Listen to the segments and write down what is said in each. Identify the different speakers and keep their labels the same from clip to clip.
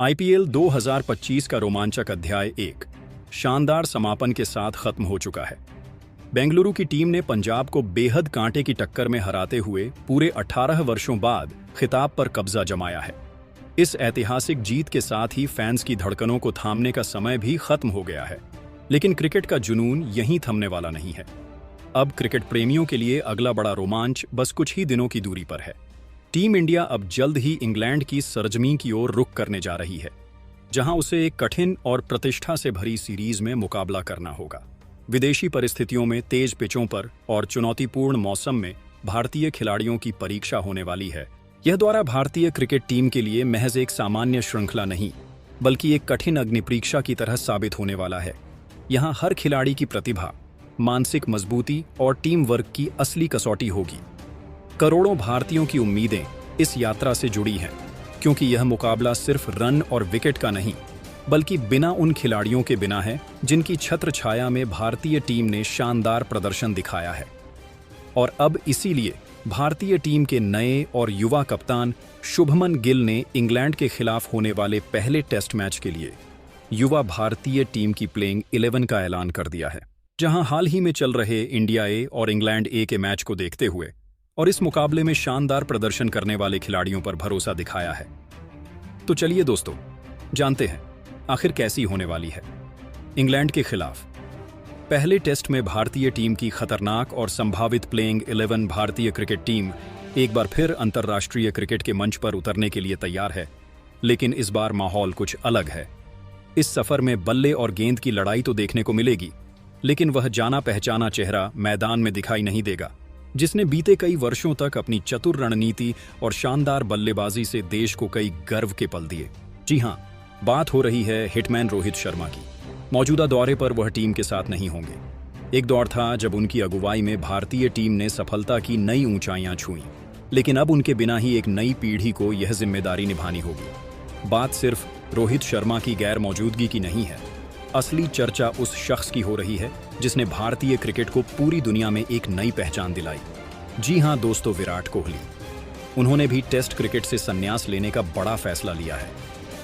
Speaker 1: IPL 2025 का रोमांचक अध्याय 1 शानदार समापन के साथ खत्म हो चुका है। बेंगलुरु की टीम ने पंजाब को बेहद कांटे की टक्कर में हराते हुए पूरे 18 वर्षों बाद खिताब पर कब्जा जमाया है। इस ऐतिहासिक जीत के साथ ही फैंस की धड़कनों को थामने का समय भी खत्म हो गया है। लेकिन क्रिकेट का जुनून यहीं थमने वाला नहीं है। अब क्रिकेट प्रेमियों के लिए अगला बड़ा रोमांच बस कुछ ही दिनों की दूरी पर है। टीम इंडिया अब जल्द ही इंग्लैंड की सरजमीं की ओर रुख करने जा रही है, जहां उसे एक कठिन और प्रतिष्ठा से भरी सीरीज में मुकाबला करना होगा। विदेशी परिस्थितियों में तेज पिचों पर और चुनौतीपूर्ण मौसम में भारतीय खिलाड़ियों की परीक्षा होने वाली है। यह दौरा भारतीय क्रिकेट टीम के लिए महज एक सामान्य श्रृंखला नहीं, बल्कि एक कठिन अग्निपरीक्षा की तरह साबित होने वाला है। यहाँ हर खिलाड़ी की प्रतिभा, मानसिक मजबूती और टीम वर्क की असली कसौटी होगी। करोड़ों भारतीयों की उम्मीदें इस यात्रा से जुड़ी हैं, क्योंकि यह मुकाबला सिर्फ रन और विकेट का नहीं, बल्कि बिना उन खिलाड़ियों के बिना है जिनकी छत्र छाया में भारतीय टीम ने शानदार प्रदर्शन दिखाया है। और अब इसीलिए भारतीय टीम के नए और युवा कप्तान शुभमन गिल ने इंग्लैंड के खिलाफ होने वाले पहले टेस्ट मैच के लिए युवा भारतीय टीम की प्लेइंग 11 का ऐलान कर दिया है। जहां हाल ही में चल रहे इंडिया ए और इंग्लैंड ए के मैच को देखते हुए और इस मुकाबले में शानदार प्रदर्शन करने वाले खिलाड़ियों पर भरोसा दिखाया है। तो चलिए दोस्तों, जानते हैं आखिर कैसी होने वाली है इंग्लैंड के खिलाफ पहले टेस्ट में भारतीय टीम की खतरनाक और संभावित प्लेइंग 11 भारतीय क्रिकेट टीम एक बार फिर अंतर्राष्ट्रीय क्रिकेट के मंच पर उतरने के लिए तैयार है। लेकिन इस बार माहौल कुछ अलग है। इस सफर में बल्ले और गेंद की लड़ाई तो देखने को मिलेगी, लेकिन वह जाना पहचाना चेहरा मैदान में दिखाई नहीं देगा, जिसने बीते कई वर्षों तक अपनी चतुर रणनीति और शानदार बल्लेबाजी से देश को कई गर्व के पल दिए। जी हां, बात हो रही है हिटमैन रोहित शर्मा की। मौजूदा दौरे पर वह टीम के साथ नहीं होंगे। एक दौर था जब उनकी अगुवाई में भारतीय टीम ने सफलता की नई ऊंचाइयां छुईं, लेकिन अब उनके बिना ही एक नई पीढ़ी को यह जिम्मेदारी निभानी होगी। बात सिर्फ रोहित शर्मा की गैर मौजूदगी की नहीं है। असली चर्चा उस शख्स की हो रही है जिसने भारतीय क्रिकेट को पूरी दुनिया में एक नई पहचान दिलाई। जी हां दोस्तों, विराट कोहली। उन्होंने भी टेस्ट क्रिकेट से संन्यास लेने का बड़ा फैसला लिया है।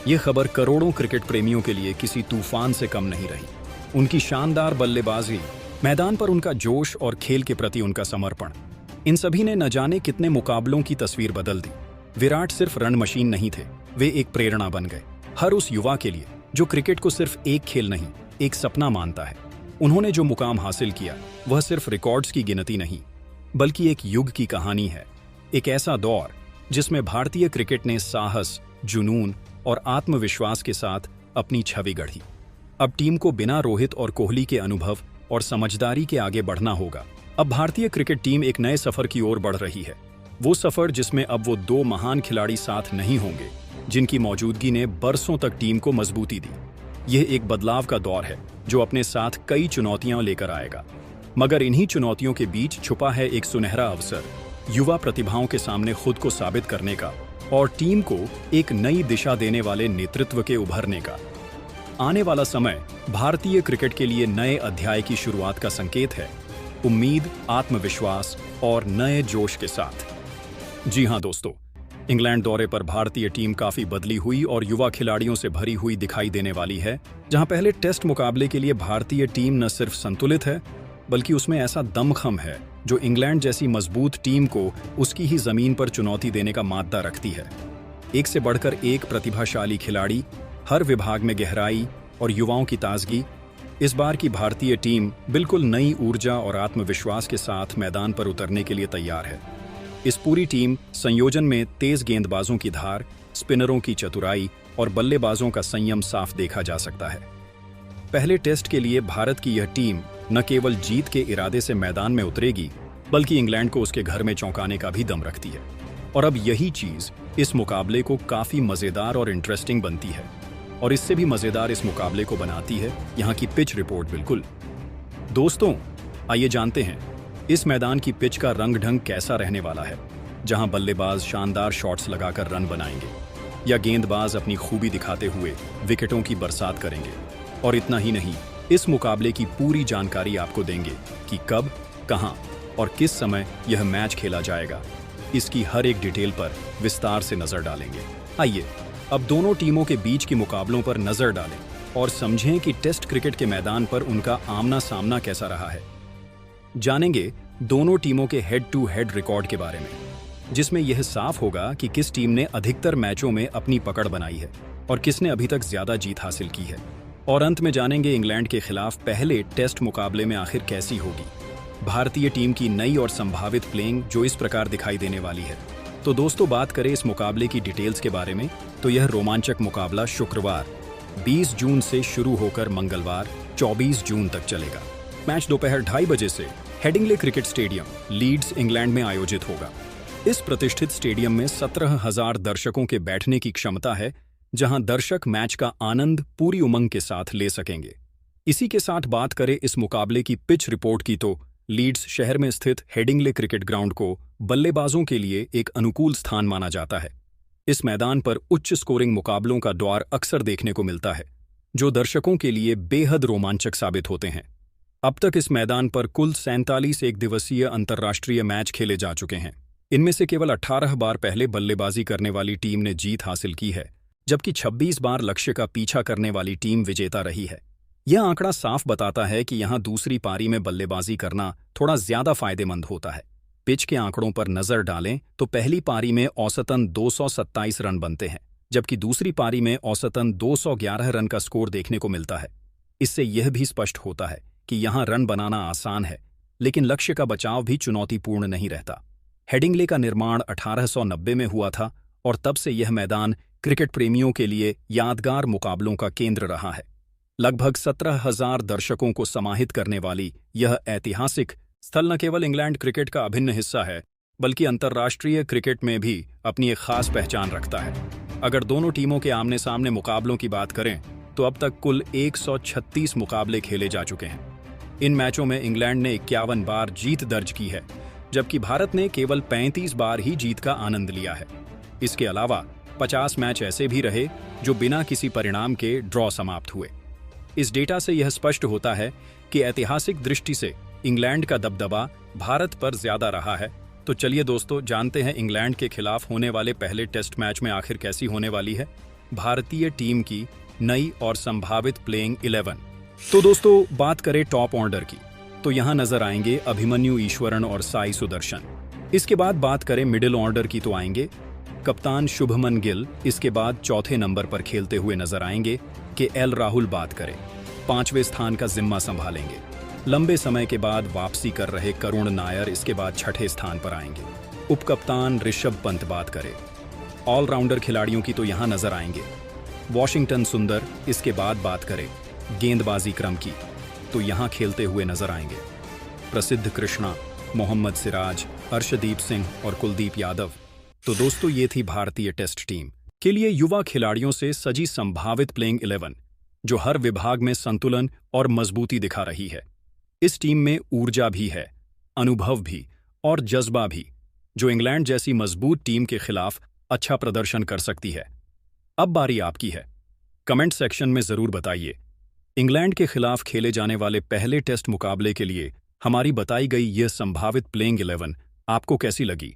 Speaker 1: यह खबर करोड़ों क्रिकेट प्रेमियों के लिए किसी तूफान से कम नहीं रही। उनकी शानदार बल्लेबाजी, मैदान पर उनका जोश और खेल के प्रति उनका समर्पण, इन सभी ने न जाने कितने मुकाबलों की तस्वीर बदल दी। विराट सिर्फ रन मशीन नहीं थे, वे एक प्रेरणा बन गए हर उस युवा के लिए जो क्रिकेट को सिर्फ एक खेल नहीं, एक सपना मानता है। उन्होंने जो मुकाम हासिल किया वह सिर्फ रिकॉर्ड्स की गिनती नहीं, बल्कि एक युग की कहानी है। एक ऐसा दौर जिसमें भारतीय क्रिकेट ने साहस, जुनून और आत्मविश्वास के साथ अपनी छवि गढ़ी। अब टीम को बिना रोहित और कोहली के अनुभव और समझदारी के आगे बढ़ना होगा। अब भारतीय क्रिकेट टीम एक नए सफर की ओर बढ़ रही है। वो सफर जिसमें अब वो दो महान खिलाड़ी साथ नहीं होंगे, जिनकी मौजूदगी ने बरसों तक टीम को मजबूती दी। यह एक बदलाव का दौर है जो अपने साथ कई चुनौतियां लेकर आएगा, मगर इन्हीं चुनौतियों के बीच छुपा है एक सुनहरा अवसर, युवा प्रतिभाओं के सामने खुद को साबित करने का और टीम को एक नई दिशा देने वाले नेतृत्व के उभरने का। आने वाला समय भारतीय क्रिकेट के लिए नए अध्याय की शुरुआत का संकेत है, उम्मीद, आत्मविश्वास और नए जोश के साथ। जी हां दोस्तों, इंग्लैंड दौरे पर भारतीय टीम काफी बदली हुई और युवा खिलाड़ियों से भरी हुई दिखाई देने वाली है। जहां पहले टेस्ट मुकाबले के लिए भारतीय टीम न सिर्फ संतुलित है, बल्कि उसमें ऐसा दमखम है जो इंग्लैंड जैसी मजबूत टीम को उसकी ही जमीन पर चुनौती देने का माद्दा रखती है। एक से बढ़कर एक प्रतिभाशाली खिलाड़ी, हर विभाग में गहराई और युवाओं की ताजगी। इस बार की भारतीय टीम बिल्कुल नई ऊर्जा और आत्मविश्वास के साथ मैदान पर उतरने के लिए तैयार है। इस पूरी टीम संयोजन में तेज गेंदबाजों की धार, स्पिनरों की चतुराई और बल्लेबाजों का संयम साफ देखा जा सकता है। पहले टेस्ट के लिए भारत की यह टीम न केवल जीत के इरादे से मैदान में उतरेगी, बल्कि इंग्लैंड को उसके घर में चौंकाने का भी दम रखती है। और अब यही चीज इस मुकाबले को काफी मजेदार और इंटरेस्टिंग बनती है। और इससे भी मजेदार इस मुकाबले को बनाती है यहाँ की पिच रिपोर्ट। बिल्कुल दोस्तों, आइए जानते हैं इस मैदान की पिच का रंग ढंग कैसा रहने वाला है, जहां बल्लेबाज शानदार शॉट्स लगाकर रन बनाएंगे या गेंदबाज अपनी खूबी दिखाते हुए विकेटों की बरसात करेंगे। और इतना ही नहीं, इस मुकाबले की पूरी जानकारी आपको देंगे कि कब, कहां और किस समय यह मैच खेला जाएगा। इसकी हर एक डिटेल पर विस्तार से नजर डालेंगे। आइए अब दोनों टीमों के बीच के मुकाबलों पर नजर डालें और समझें कि टेस्ट क्रिकेट के मैदान पर उनका आमना सामना कैसा रहा है। जानेंगे दोनों टीमों के हेड टू हेड रिकॉर्ड के बारे में, जिसमें यह साफ होगा कि किस टीम ने अधिकतर मैचों में अपनी पकड़ बनाई है और किसने अभी तक ज्यादा जीत हासिल की है। और अंत में जानेंगे इंग्लैंड के खिलाफ पहले टेस्ट मुकाबले में आखिर कैसी होगी भारतीय टीम की नई और संभावित प्लेइंग, जो इस प्रकार दिखाई देने वाली है। तो दोस्तों, बात करें इस मुकाबले की डिटेल्स के बारे में, तो यह रोमांचक मुकाबला शुक्रवार 20 जून से शुरू होकर मंगलवार 24 जून तक चलेगा। मैच दोपहर 2:30 बजे से Headingley cricket stadium, Leeds, England में आयोजित होगा। इस प्रतिष्ठित स्टेडियम में 17,000 दर्शकों के बैठने की क्षमता है, जहां दर्शक मैच का आनंद पूरी उमंग के साथ ले सकेंगे। इसी के साथ बात करें इस मुकाबले की पिच रिपोर्ट की, तो लीड्स शहर में स्थित हेडिंग्ले क्रिकेट ग्राउंड को बल्लेबाजों के लिए एक अनुकूल स्थान माना जाता है। इस मैदान पर उच्च स्कोरिंग मुकाबलों का दौर अक्सर देखने को मिलता है, जो दर्शकों के लिए बेहद रोमांचक साबित होते हैं। अब तक इस मैदान पर कुल 47 एक दिवसीय अंतर्राष्ट्रीय मैच खेले जा चुके हैं। इनमें से केवल 18 बार पहले बल्लेबाजी करने वाली टीम ने जीत हासिल की है, जबकि 26 बार लक्ष्य का पीछा करने वाली टीम विजेता रही है। यह आंकड़ा साफ बताता है कि यहां दूसरी पारी में बल्लेबाजी करना थोड़ा ज्यादा फायदेमंद होता है। पिच के आंकड़ों पर नजर डालें तो पहली पारी में औसतन 227 रन बनते हैं, जबकि दूसरी पारी में औसतन 211 रन का स्कोर देखने को मिलता है। इससे यह भी स्पष्ट होता है कि यहां रन बनाना आसान है, लेकिन लक्ष्य का बचाव भी चुनौतीपूर्ण नहीं रहता। हेडिंग्ले का निर्माण 1890 में हुआ था और तब से यह मैदान क्रिकेट प्रेमियों के लिए यादगार मुकाबलों का केंद्र रहा है। लगभग 17,000 दर्शकों को समाहित करने वाली यह ऐतिहासिक स्थल न केवल इंग्लैंड क्रिकेट का अभिन्न हिस्सा है, बल्कि अंतर्राष्ट्रीय क्रिकेट में भी अपनी एक खास पहचान रखता है। अगर दोनों टीमों के आमने सामने मुकाबलों की बात करें तो अब तक कुल 136 मुकाबले खेले जा चुके हैं। इन मैचों में इंग्लैंड ने 51 बार जीत दर्ज की है, जबकि भारत ने केवल 35 बार ही जीत का आनंद लिया है। इसके अलावा 50 मैच ऐसे भी रहे जो बिना किसी परिणाम के ड्रॉ समाप्त हुए। इस डेटा से यह स्पष्ट होता है कि ऐतिहासिक दृष्टि से इंग्लैंड का दबदबा भारत पर ज्यादा रहा है। तो चलिए दोस्तों, जानते हैं इंग्लैंड के खिलाफ होने वाले पहले टेस्ट मैच में आखिर कैसी होने वाली है भारतीय टीम की नई और संभावित प्लेइंग 11। तो दोस्तों, बात करें टॉप ऑर्डर की, तो यहां नजर आएंगे अभिमन्यु ईश्वरन और साई सुदर्शन। इसके बाद बात करें मिडिल ऑर्डर की, तो आएंगे कप्तान शुभमन गिल। इसके बाद चौथे नंबर पर खेलते हुए नजर आएंगे कि एल राहुल बात करें, 5वें स्थान का जिम्मा संभालेंगे। लंबे समय के बाद वापसी कर रहे करुण नायर इसके बाद 6ठे स्थान पर आएंगे। उपकप्तान ऋषभ पंत बात करें। ऑलराउंडर खिलाड़ियों की तो यहां नजर आएंगे वॉशिंगटन सुंदर। इसके बाद बात करें गेंदबाजी क्रम की, तो यहां खेलते हुए नजर आएंगे प्रसिद्ध कृष्णा, मोहम्मद सिराज, अर्शदीप सिंह और कुलदीप यादव। तो दोस्तों, ये थी भारतीय टेस्ट टीम के लिए युवा खिलाड़ियों से सजी संभावित प्लेइंग 11, जो हर विभाग में संतुलन और मजबूती दिखा रही है। इस टीम में ऊर्जा भी है, अनुभव भी और जज्बा भी, जो इंग्लैंड जैसी मजबूत टीम के खिलाफ अच्छा प्रदर्शन कर सकती है। अब बारी आपकी है, कमेंट सेक्शन में जरूर बताइए, इंग्लैंड के खिलाफ खेले जाने वाले पहले टेस्ट मुकाबले के लिए हमारी बताई गई यह संभावित प्लेइंग 11 आपको कैसी लगी।